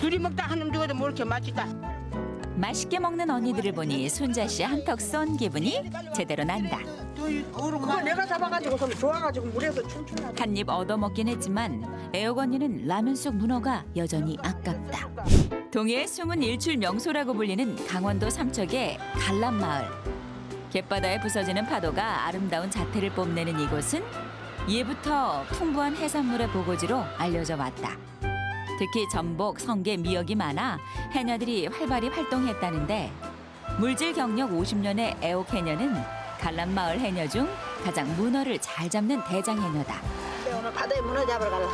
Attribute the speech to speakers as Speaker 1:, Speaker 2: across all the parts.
Speaker 1: 둘이 먹다 한 놈 죽어도 뭐 이렇게 맛있다.
Speaker 2: 맛있게 먹는 언니들을 보니 순자 씨 한턱 쏜 기분이 제대로 난다.
Speaker 1: 그거 내가 잡아가지고 좀 좋아가지고 물에서 춤추나.
Speaker 2: 한 입 얻어먹긴 했지만 애옥 언니는 라면 속 문어가 여전히 아깝다. 동해의 숨은 일출 명소라고 불리는 강원도 삼척의 갈람마을. 갯바다에 부서지는 파도가 아름다운 자태를 뽐내는 이곳은 예부터 풍부한 해산물의 보고지로 알려져 왔다. 특히 전복, 성게, 미역이 많아 해녀들이 활발히 활동했다는데 물질 경력 50년의 애옥 해녀는 갈람마을 해녀 중 가장 문어를 잘 잡는 대장 해녀다.
Speaker 1: 오늘 바다에 문어 잡으러 갈라.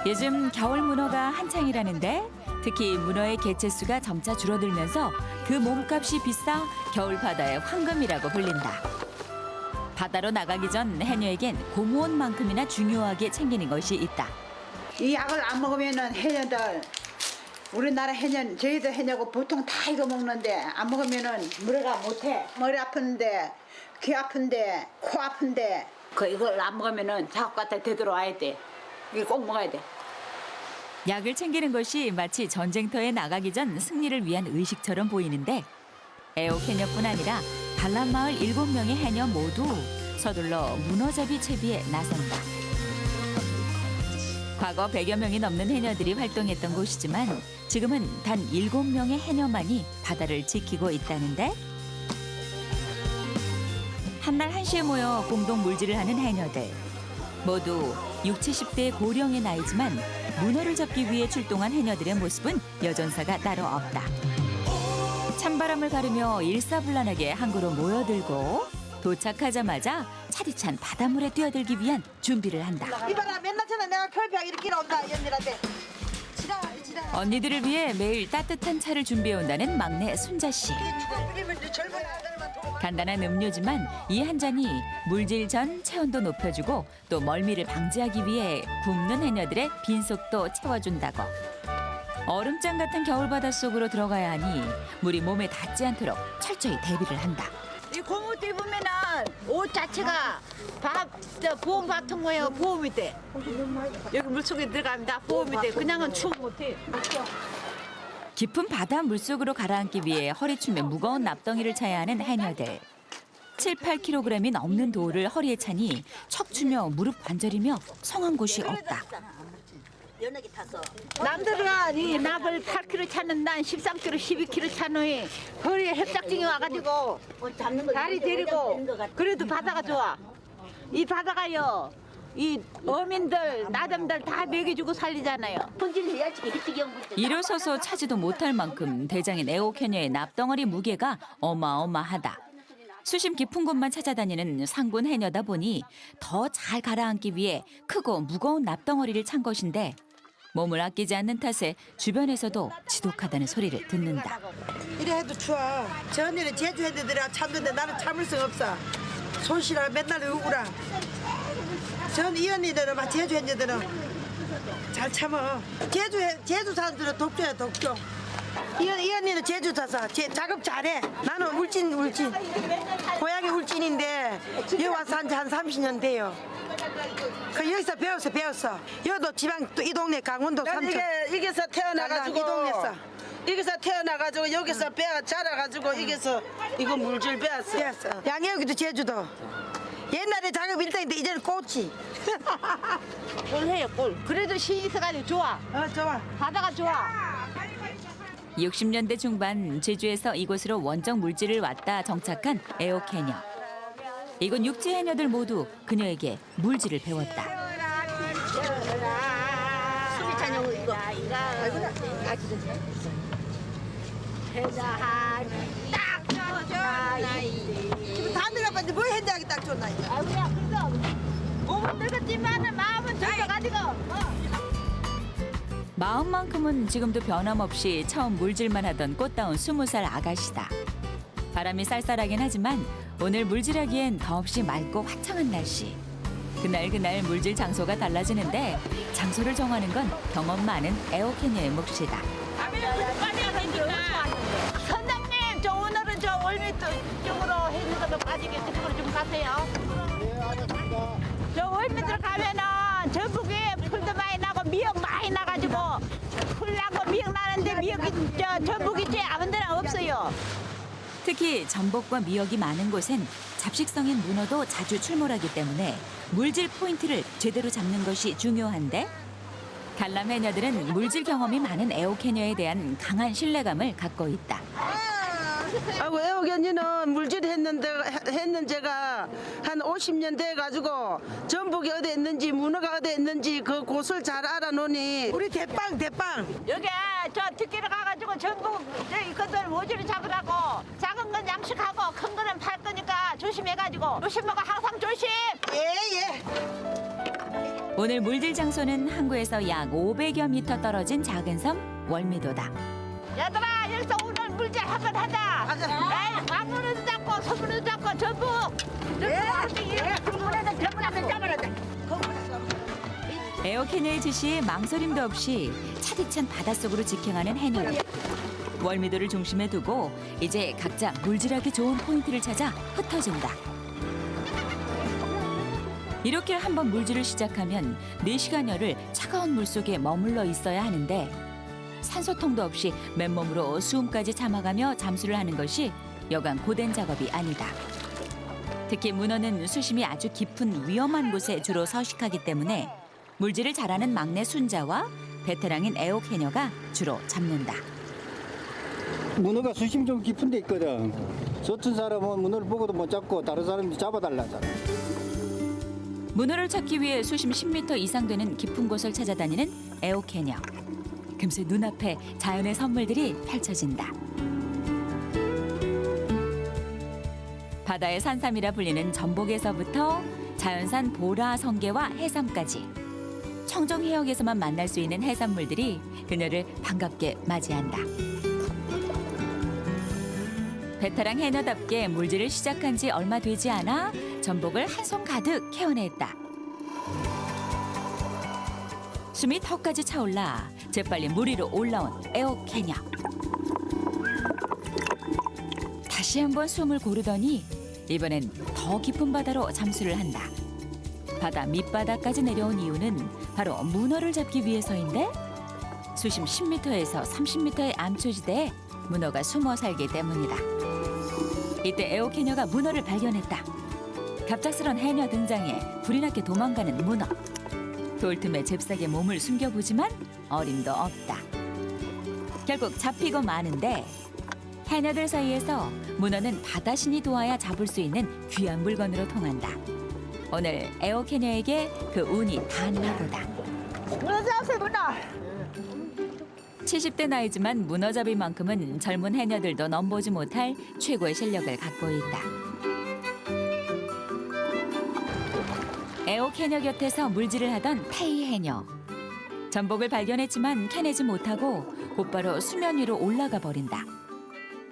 Speaker 2: 요즘 겨울 문어가 한창이라는데 특히 문어의 개체수가 점차 줄어들면서 그 몸값이 비싸 겨울 바다의 황금이라고 불린다. 바다로 나가기 전 해녀에겐 고무원만큼이나 중요하게 챙기는 것이 있다.
Speaker 3: 이 약을 안 먹으면은 해녀들 우리나라 해녀 저희도 해녀고 보통 다 이거 먹는데 안 먹으면은 물어가 못해. 머리 아픈데 귀 아픈데 코 아픈데 이걸 안 먹으면은 자꾸 갖다 되돌아와야 돼. 이거 꼭 먹어야 돼.
Speaker 2: 약을 챙기는 것이 마치 전쟁터에 나가기 전 승리를 위한 의식처럼 보이는데 애옥 해녀뿐 아니라 갈람마을 7명의 해녀 모두 서둘러 문어잡이 채비에 나선다. 과거 100여 명이 넘는 해녀들이 활동했던 곳이지만 지금은 단 7명의 해녀만이 바다를 지키고 있다는데 한날 한시에 모여 공동 물질을 하는 해녀들. 모두 60, 70대의 고령의 나이지만 문어를 잡기 위해 출동한 해녀들의 모습은 여전사가 따로 없다. 찬바람을 가르며 일사불란하게 항구로 모여들고 도착하자마자 차디찬 바닷물에 뛰어들기 위한 준비를 한다.
Speaker 1: 이봐라 맨날 전에 내가 결벽 이렇게 온다 언니한테. 지라.
Speaker 2: 언니들을 위해 매일 따뜻한 차를 준비해 온다는 막내 순자 씨.
Speaker 1: 끓이면 이제 젊은 아들만 도와.
Speaker 2: 간단한 음료지만 이 한 잔이 물질 전 체온도 높여주고 또 멀미를 방지하기 위해 굶는 해녀들의 빈속도 채워준다고. 얼음장 같은 겨울바다 속으로 들어가야 하니 물이 몸에 닿지 않도록 철저히 대비를 한다.
Speaker 3: 이 고무도 입으면은 옷 자체가 보험 같은 거예요. 보험이 돼. 여기 물속에 들어가면 다 보험이 돼. 그냥은 추 못해.
Speaker 2: 깊은 바다 물속으로 가라앉기 위해 허리춤에 무거운 납덩이를 차야 하는 해녀들. 7, 8kg이 넘는 돌을 허리에 차니 척추며 무릎 관절이며 성한 곳이 없다.
Speaker 3: 남들은 이 납을 8kg 차는 난 13kg, 12kg 차는 허리에 협착증이 와가지고 다리 데리고 그래도 바다가 좋아. 이 바다가요. 이 어민들, 나담들 다 먹여주고 살리잖아요.
Speaker 2: 일어서서 차지도 못할 만큼 대장인 애옥 해녀의 납덩어리 무게가 어마어마하다. 수심 깊은 곳만 찾아다니는 상군 해녀다 보니 더 잘 가라앉기 위해 크고 무거운 납덩어리를 찬 것인데 몸을 아끼지 않는 탓에 주변에서도 지독하다는 소리를 듣는다.
Speaker 1: 이래 해도 추워. 저 언니는 제주 애들이라 참는데 나는 참을 수 없어. 손실아 맨날 우울아. 이 언니들은 막 제주 애들은 잘 참어. 제주 사람들은 독조야 독조. 이 언니는 제주 사서 작업 잘해. 나는 울진. 고향이 울진인데 여기 와서 한 30년 돼요. 여기서 배웠어. 여기도 지방 이 동네 강원도 삼척.
Speaker 4: 여기서 태어나가지고
Speaker 1: 이 동네서.
Speaker 4: 여기서 태어나가지고 여기서 배가 자라가지고 여기서 이거 물질 배웠어.
Speaker 1: 배웠어. 양해역이도 제주도. 옛날에 작업 1등인데 이제는 꽃이.
Speaker 3: 꿀 해요, 꿀. 그래도 신이서가지고 좋아.
Speaker 1: 좋아.
Speaker 3: 바다가 좋아.
Speaker 2: 60년대 중반 제주에서 이곳으로 원정 물질을 왔다 정착한 애옥 해녀. 이곳 육지 해녀들 모두 그녀에게 물질을 배웠다.
Speaker 1: 지금 다 늙어봤는데 뭐 현장이 딱 좋나 이거.
Speaker 3: 아이고야, 그래서 몸은 늙었지만은 마음은 젊어가지고.
Speaker 2: 마음만큼은 지금도 변함없이 처음 물질만 하던 꽃다운 20살 아가씨다. 바람이 쌀쌀하긴 하지만 오늘 물질하기엔 더없이 맑고 화창한 날씨. 그날 물질 장소가 달라지는데 장소를 정하는 건 경험 많은 애옥 해녀의 몫이다.
Speaker 3: 선장님, 저 오늘은 저 월미 쪽으로 해주셔서 빠지게 그쪽으로 좀 가세요. 저 월미 들어가면은 전북에 풀도 많이 나고 미역 많이 나가지고 풀 나고 저 전복이지 아무 데나 없어요.
Speaker 2: 특히 전복과 미역이 많은 곳엔 잡식성인 문어도 자주 출몰하기 때문에 물질 포인트를 제대로 잡는 것이 중요한데 갈람 해녀들은 물질 경험이 많은 에어캐녀에 대한 강한 신뢰감을 갖고 있다.
Speaker 4: 아이고 애호견이는 물질 했는 제가 한 50년 돼 가지고 전복이 어디 있는지 문어가 어디 있는지 그 곳을 잘 알아놓으니
Speaker 1: 우리 대빵
Speaker 3: 여기 저 뒷길에 가가지고 전복 이것들 모지를 잡으라고 작은 건 양식하고 큰 거는 팔 거니까 조심해가지고 조심하고 항상 조심.
Speaker 1: 예예.
Speaker 2: 오늘 물질 장소는 항구에서 약 500여 미터 떨어진 작은 섬 월미도다.
Speaker 3: 얘들아 여기서 오늘 물질 한번 하자. 에이, 왕문어도 잡고 소문어도 잡고 전복. 전복에서 전복 한번 잡아라.
Speaker 2: 에어캐녀의 지시에 망설임도 없이 차디찬 바닷속으로 직행하는 해녀들. 월미도를 중심에 두고 이제 각자 물질하기 좋은 포인트를 찾아 흩어진다. 이렇게 한번 물질을 시작하면 4시간여를 차가운 물속에 머물러 있어야 하는데 산소통도 없이 맨몸으로 수음까지 참아가며 잠수를 하는 것이 여간 고된 작업이 아니다. 특히 문어는 수심이 아주 깊은 위험한 곳에 주로 서식하기 때문에 물질을 잘하는 막내 순자와 베테랑인 에어캐녀가 주로 잡는다.
Speaker 5: 문어가 수심 좀 깊은 데 있거든. 저 같은 사람은 문어를 보고도 못 잡고 다른 사람이 잡아달라잖아.
Speaker 2: 문어를 찾기 위해 수심 10m 이상 되는 깊은 곳을 찾아다니는 에어캐녀. 금세 눈앞에 자연의 선물들이 펼쳐진다. 바다의 산삼이라 불리는 전복에서부터 자연산 보라, 성게와 해삼까지 청정 해역에서만 만날 수 있는 해산물들이 그녀를 반갑게 맞이한다. 베테랑 해녀답게 물질을 시작한 지 얼마 되지 않아 전복을 한 손 가득 캐어냈다. 숨이 턱까지 차올라 재빨리 물 위로 올라온 에어캐녀. 다시 한번 숨을 고르더니 이번엔 더 깊은 바다로 잠수를 한다. 바다 밑바닥까지 내려온 이유는 바로 문어를 잡기 위해서인데 수심 10m에서 30m의 암초지대에 문어가 숨어 살기 때문이다. 이때 에어캐녀가 문어를 발견했다. 갑작스런 해녀 등장에 불이 나게 도망가는 문어. 돌틈에 잽싸게 몸을 숨겨보지만 어림도 없다. 결국 잡히고 마는데 해녀들 사이에서 문어는 바다신이 도와야 잡을 수 있는 귀한 물건으로 통한다. 오늘 에어캐녀에게 그 운이 닿았나 보다.
Speaker 3: 문어 잡으세요 문어.
Speaker 2: 70대 나이지만 문어잡이만큼은 젊은 해녀들도 넘보지 못할 최고의 실력을 갖고 있다. 에어캐녀 곁에서 물질을 하던 태희 해녀. 전복을 발견했지만 캐내지 못하고 곧바로 수면 위로 올라가 버린다.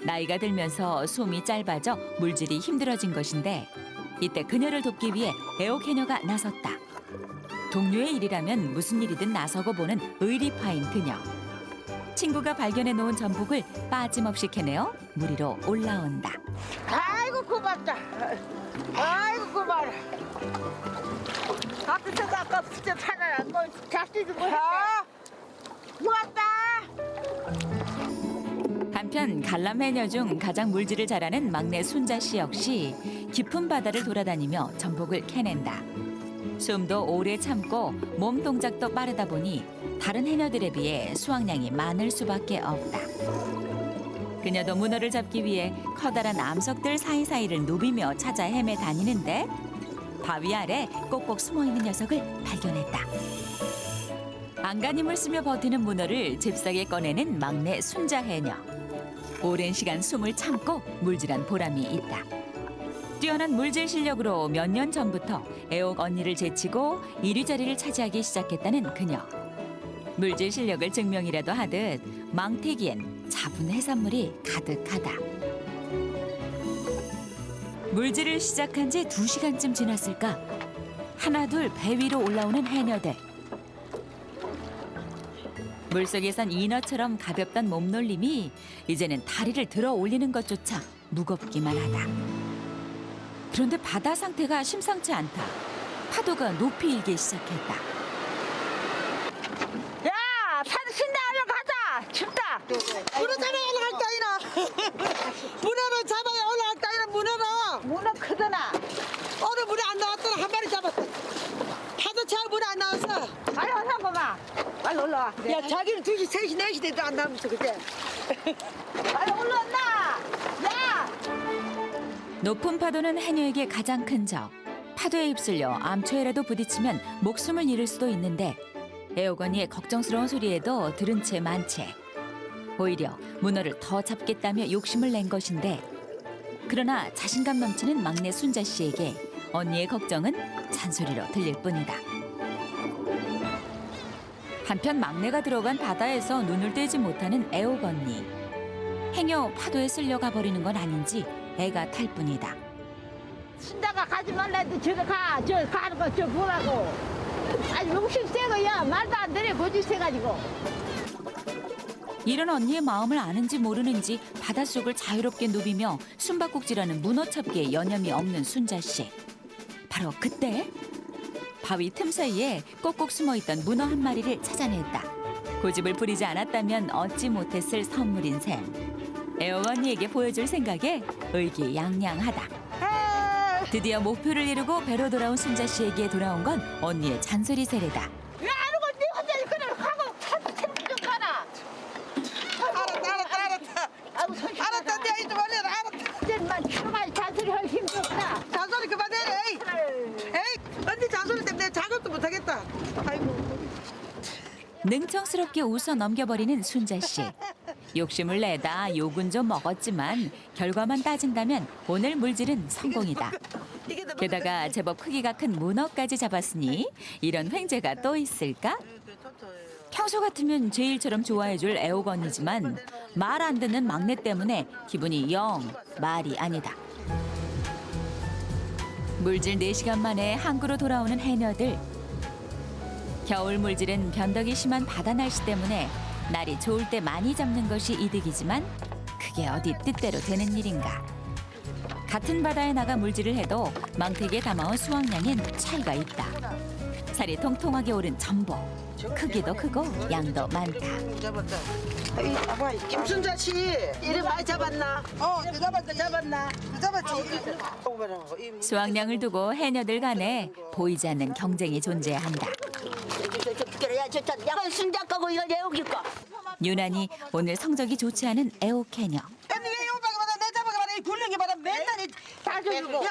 Speaker 2: 나이가 들면서 숨이 짧아져 물질이 힘들어진 것인데 이때 그녀를 돕기 위해 에어캐녀가 나섰다. 동료의 일이라면 무슨 일이든 나서고 보는 의리파인 그녀. 친구가 발견해 놓은 전복을 빠짐없이 캐내어 물 위로 올라온다.
Speaker 3: 아이고 고맙다. 아이고 고마워. 앞에서 아까 진짜 팔아라. 뭐 잡지도 못했네. 고맙다.
Speaker 2: 한편 갈람 해녀 중 가장 물질을 잘하는 막내 순자 씨 역시 깊은 바다를 돌아다니며 전복을 캐낸다. 숨도 오래 참고 몸 동작도 빠르다 보니 다른 해녀들에 비해 수확량이 많을 수밖에 없다. 그녀도 문어를 잡기 위해 커다란 암석들 사이사이를 누비며 찾아 헤매 다니는데 바위 아래 꼭꼭 숨어있는 녀석을 발견했다. 안간힘을 쓰며 버티는 문어를 잽싸게 꺼내는 막내 순자 해녀. 오랜 시간 숨을 참고 물질한 보람이 있다. 뛰어난 물질 실력으로 몇 년 전부터 애옥 언니를 제치고 1위 자리를 차지하기 시작했다는 그녀. 물질 실력을 증명이라도 하듯 망태기엔 잡은 해산물이 가득하다. 물질을 시작한 지 2시간쯤 지났을까? 하나둘 배 위로 올라오는 해녀들. 물속에선 인어처럼 가볍던 몸놀림이 이제는 다리를 들어 올리는 것조차 무겁기만 하다. 그런데 바다 상태가 심상치 않다. 파도가 높이 일기 시작했다.
Speaker 3: 야, 파도 친다. 얼른 가자. 춥다.
Speaker 4: 문어 잡아야 올라갈 거 아니라. 문어를 잡아야 올라갈 거 아니라 문어로.
Speaker 3: 문어 크더나.
Speaker 4: 오늘 문어 안 나왔더라 한 마리 잡았다. 파도 차 문어 안 나왔어.
Speaker 3: 빨리 와서 봐봐. 빨리 올라와.
Speaker 4: 야 자기는 2시, 3시, 4시 돼도 안 나오면서 그때.
Speaker 3: 빨리 올라온다. 야.
Speaker 2: 높은 파도는 해녀에게 가장 큰 적. 파도에 휩쓸려 암초에라도 부딪히면 목숨을 잃을 수도 있는데 애호건이의 걱정스러운 소리에도 들은 채 만채. 오히려 문어를 더 잡겠다며 욕심을 낸 것인데 그러나 자신감 넘치는 막내 순자 씨에게 언니의 걱정은 잔소리로 들릴 뿐이다. 한편 막내가 들어간 바다에서 눈을 떼지 못하는 애호건이. 해녀 파도에 쓸려가 버리는 건 아닌지 애가 탈 뿐이다.
Speaker 3: 순자가 가지 말라 해도 저리 가. 저 가는 거 저 보라고. 아니 욕심 세고야. 말도 안 되네. 고집 세가지고.
Speaker 2: 이런 언니의 마음을 아는지 모르는지 바닷속을 자유롭게 누비며 숨바꼭질하는 문어 찾기에 여념이 없는 순자 씨. 바로 그때 바위 틈 사이에 꼭꼭 숨어있던 문어 한 마리를 찾아냈다. 고집을 부리지 않았다면 얻지 못했을 선물인 셈. 애호언니에게 보여줄 생각에 의기양양하다. 드디어 목표를 이루고 배로 돌아온 순자 씨에게 돌아온 건 언니의 잔소리 세례다.
Speaker 3: 왜 아는 건데 혼자 그냥 가고 참 좀 가나.
Speaker 4: 알았다.
Speaker 3: 아이고 손
Speaker 4: 알았다. 내가 이제 원래는 알았다.
Speaker 3: 이제만 추가할 잔소리 할 힘도 없다.
Speaker 4: 잔소리 그만해. 에이. 언니 잔소리 때문에 작업도 못하겠다. 아이고.
Speaker 2: 능청스럽게 웃어 넘겨버리는 순자 씨. 욕심을 내다 욕은 좀 먹었지만 결과만 따진다면 오늘 물질은 성공이다. 게다가 제법 크기가 큰 문어까지 잡았으니 이런 횡재가 또 있을까? 평소 같으면 제일처럼 좋아해줄 애호건이지만 말 안 듣는 막내 때문에 기분이 영 말이 아니다. 물질 4시간 만에 항구로 돌아오는 해녀들. 겨울 물질은 변덕이 심한 바다 날씨 때문에 날이 좋을 때 많이 잡는 것이 이득이지만 그게 어디 뜻대로 되는 일인가. 같은 바다에 나가 물질을 해도 망태기에 담아온 수확량엔 차이가 있다. 살이 통통하게 오른 전복. 크기도 크고 양도 많다.
Speaker 4: 김순자 씨, 이름 많이 잡았나? 잡았나? 잡았지.
Speaker 2: 수확량을 두고 해녀들 간에 보이지 않는 경쟁이 존재한다. 유난히 오늘 성적이 좋지 않은 애호캐녀.
Speaker 4: 언니 왜 오빠가 받아? 내 잡아가 받아? 이 굴렁이 받아? 맨날 다 주고. 야,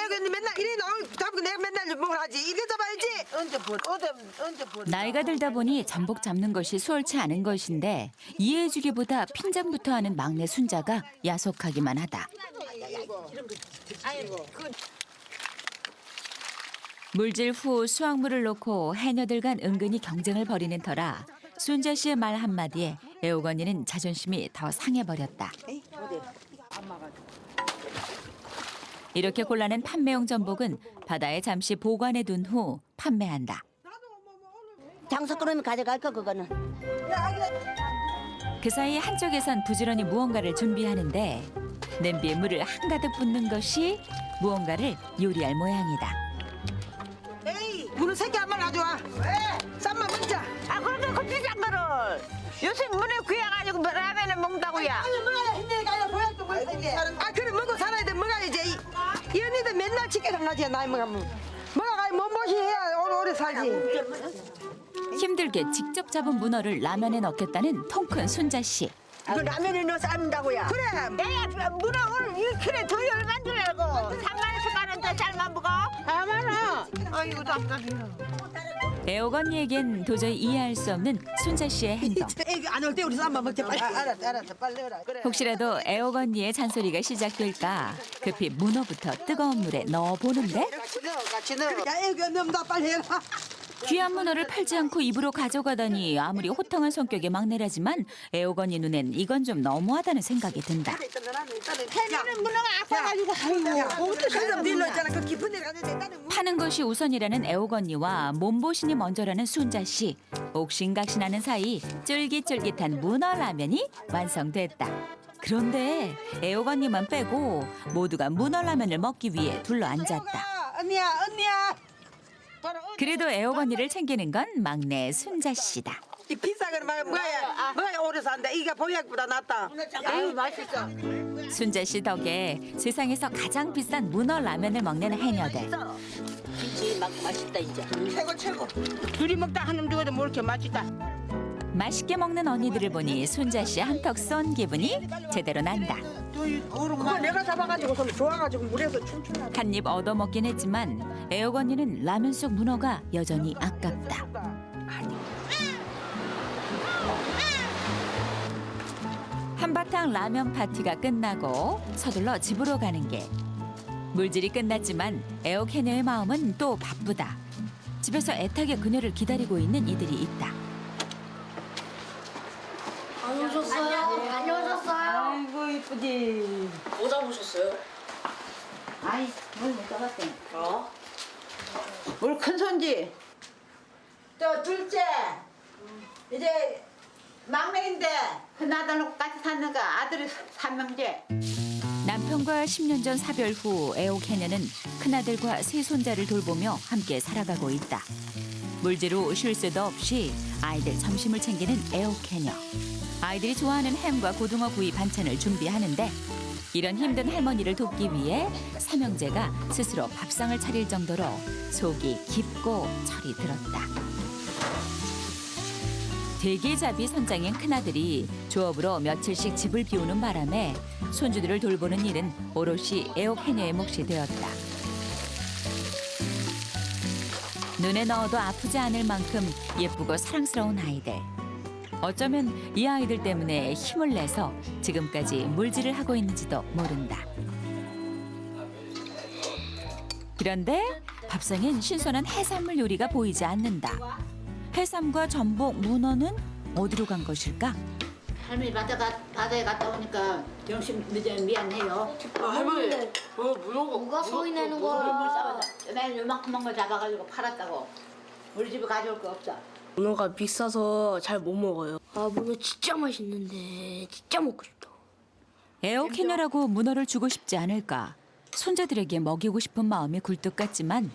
Speaker 4: 여기 맨날 이래 나오면 잡고 내가 맨날 뭘 하지? 이거 잡아야지. 언제 보?
Speaker 2: 나이가 들다 보니 전복 잡는 것이 수월치 않은 것인데 이해해주기보다 핀잔부터 하는 막내 순자가 야속하기만 하다. 물질 후 수확물을 놓고 해녀들 간 은근히 경쟁을 벌이는 터라 순자 씨의 말 한마디에 애호건이는 자존심이 더 상해버렸다. 이렇게 골라낸 판매용 전복은 바다에 잠시 보관해 둔 후 판매한다.
Speaker 6: 장사 끊으면 가져갈 거 그거는.
Speaker 2: 그 사이 한쪽에선 부지런히 무언가를 준비하는데 냄비에 물을 한가득 붓는 것이 무언가를 요리할 모양이다.
Speaker 4: 에이, 문어 새끼 한 마리 가져와. 왜? 쌈만 먹자.
Speaker 3: 아 그런데 그 비싼 거를 요새 문에 귀해가지고 라면을 먹는다고요.
Speaker 4: 아니 뭐야 힘내가 아니라 보약도 먹는데. 아 그래 먹고 살아야 돼. 먹어야지. 이 언니들 맨날 집게 장난치야 나이 먹으면. 뭐가 몸보시 해야 오래 살지.
Speaker 2: 힘들게 직접 잡은 문어를 라면에 넣겠다는 통큰 순자 씨.
Speaker 6: 그 라면에 넣어 삶는다고야.
Speaker 4: 그래.
Speaker 3: 내가 문어 오늘 1kg에 더 열만 주려고 3만 원씩 하는데 잘만 먹어? 4만 원.
Speaker 4: 아이고 답답해.
Speaker 2: 애호건이에겐 도저히 이해할 수 없는 순자 씨의 행동.
Speaker 4: 애기 안 올 때 우리 쌈만 먹자 빨리. 알았어 빨리 해라. 그래.
Speaker 2: 혹시라도 애호건이의 잔소리가 시작될까 급히 문어부터 뜨거운 물에 넣어보는데
Speaker 4: 같이 넣어. 야 애기 없나 빨리 해라.
Speaker 2: 귀한 문어를 팔지 않고 입으로 가져가다니 아무리 호탕한 성격의 막내라지만 애호건이 눈엔 이건 좀 너무하다는 생각이 든다.
Speaker 3: 해면은 문어가 아파가지고 아이고.
Speaker 4: 그럼 밀러 있잖아. 그 깊은 데 가는데 나는
Speaker 2: 파는 것이 우선이라는 애호건이와 몸보신이 먼저라는 순자 씨. 옥신각신하는 사이 쫄깃쫄깃한 문어 라면이 완성됐다. 그런데 애호건이만 빼고 모두가 문어 라면을 먹기 위해 둘러앉았다.
Speaker 4: 언니야.
Speaker 2: 그래도 애호건이를 챙기는 건 막내 순자 씨다.
Speaker 4: 이 비싸 그러면 뭐야 오래 속에서 한데 이게 보약보다 낫다.
Speaker 3: 아유 맛있어.
Speaker 2: 순자 씨 덕에 세상에서 가장 비싼 문어 라면을 먹는 해녀들.
Speaker 6: 김치 막 맛있다 이제.
Speaker 4: 최고. 둘이 먹다 한 놈 죽어도 뭐 이렇게 맛있다.
Speaker 2: 맛있게 먹는 언니들을 보니 순자 씨 한턱 쏜 기분이 제대로 난다.
Speaker 1: 그거 내가 잡아가지고 좀 좋아가지고 물에서 춤추나.
Speaker 2: 한 입 얻어먹긴 했지만 애옥 언니는 라면 속 문어가 여전히 아깝다. 한바탕 라면 파티가 끝나고 서둘러 집으로 가는 길. 물질이 끝났지만 애옥 해녀의 마음은 또 바쁘다. 집에서 애타게 그녀를 기다리고 있는 이들이 있다.
Speaker 3: 아이고 이쁘지.
Speaker 6: 뭐 잡으셨어요?
Speaker 3: 아이 뭘못 잡았대. 우리 큰 손지. 저 둘째. 이제 막내인데 큰 아들하고 같이 사는 거 아들이 삼명제.
Speaker 2: 남편과 10년 전 사별 후 애옥 해녀는 큰아들과 세 손자를 돌보며 함께 살아가고 있다. 물지로 쉴 새도 없이 아이들 점심을 챙기는 애옥 해녀. 아이들이 좋아하는 햄과 고등어 구이 반찬을 준비하는데 이런 힘든 할머니를 돕기 위해 삼형제가 스스로 밥상을 차릴 정도로 속이 깊고 철이 들었다. 대게잡이 선장인 큰아들이 조업으로 며칠씩 집을 비우는 바람에 손주들을 돌보는 일은 오롯이 애옥 해녀의 몫이 되었다. 눈에 넣어도 아프지 않을 만큼 예쁘고 사랑스러운 아이들. 어쩌면 이 아이들 때문에 힘을 내서 지금까지 물질을 하고 있는지도 모른다. 그런데 밥상엔 신선한 해산물 요리가 보이지 않는다. 해삼과 전복, 문어는 어디로 간 것일까?
Speaker 3: 할머니 바다에 갔다 오니까 점심 늦으면 미안해요.
Speaker 4: 할머니.
Speaker 6: 누가 소리 내는 거야?
Speaker 3: 맨 요만큼만 거 잡아가지고 팔았다고. 우리 집에 가져올 거 없어.
Speaker 7: 문어가 비싸서 잘 못 먹어요.
Speaker 6: 아 문어 진짜 맛있는데 진짜 먹고 싶다.
Speaker 2: 애옥 해녀라고 문어를 주고 싶지 않을까? 손자들에게 먹이고 싶은 마음이 굴뚝 같지만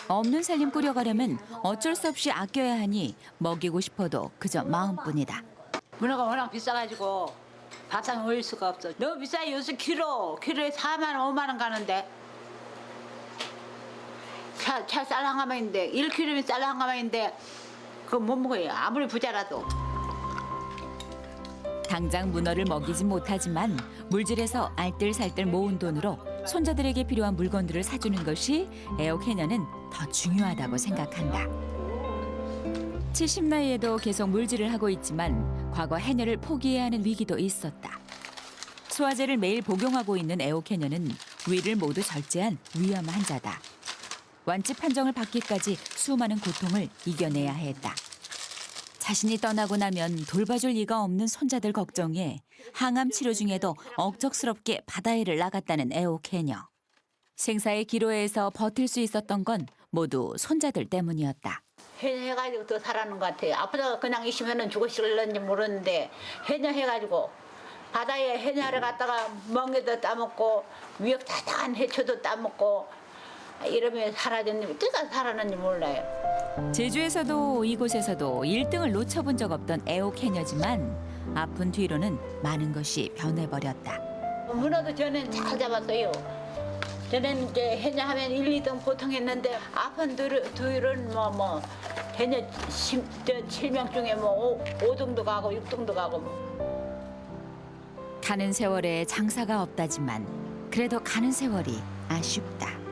Speaker 2: 없는 살림 꾸려가려면 어쩔 수 없이 아껴야 하니 먹이고 싶어도 그저 마음뿐이다.
Speaker 3: 문어가 워낙 비싸가지고 밥상에 올릴 수가 없어. 너무 비싸요. 요새 키로에 4만 원, 5만 원 가는데. 차 쌀 한 가마인데 1kg면 쌀 한 가마인데 그거 못 먹어요. 아무리 부자라도.
Speaker 2: 당장 문어를 먹이지 못하지만 물질에서 알뜰살뜰 모은 돈으로 손자들에게 필요한 물건들을 사주는 것이 애옥 해녀는 더 중요하다고 생각한다. 70 나이에도 계속 물질을 하고 있지만 과거 해녀를 포기해야 하는 위기도 있었다. 소화제를 매일 복용하고 있는 애옥 해녀는 위를 모두 절제한 위암 환자다. 완치 판정을 받기까지 수많은 고통을 이겨내야 했다. 자신이 떠나고 나면 돌봐줄 이가 없는 손자들 걱정에 항암 치료 중에도 억척스럽게 바다에를 나갔다는 애옥 해녀. 생사의 기로에서 버틸 수 있었던 건 모두 손자들 때문이었다.
Speaker 3: 해가지고 더 살아는 것 같아요. 아프다가 그냥 있으면 죽으실런지 모르는데 해녀 해가지고 바다에 해녀를 갔다가 멍게도 따먹고 위협다당한 해초도 따먹고 이러면 사라졌는지 어떻게 살았는지 몰라요.
Speaker 2: 제주에서도 이곳에서도 1등을 놓쳐본 적 없던 애옥 해녀지만 아픈 뒤로는 많은 것이 변해버렸다.
Speaker 3: 문어도 전에는 잘 잡았어요. 전에는 이제 해녀 하면 1, 2등 보통 했는데 아픈 뒤로는 뭐 해녀 7명 중에 뭐 5등도 가고 6등도 가고
Speaker 2: 가는 세월에 장사가 없다지만 그래도 가는 세월이 아쉽다.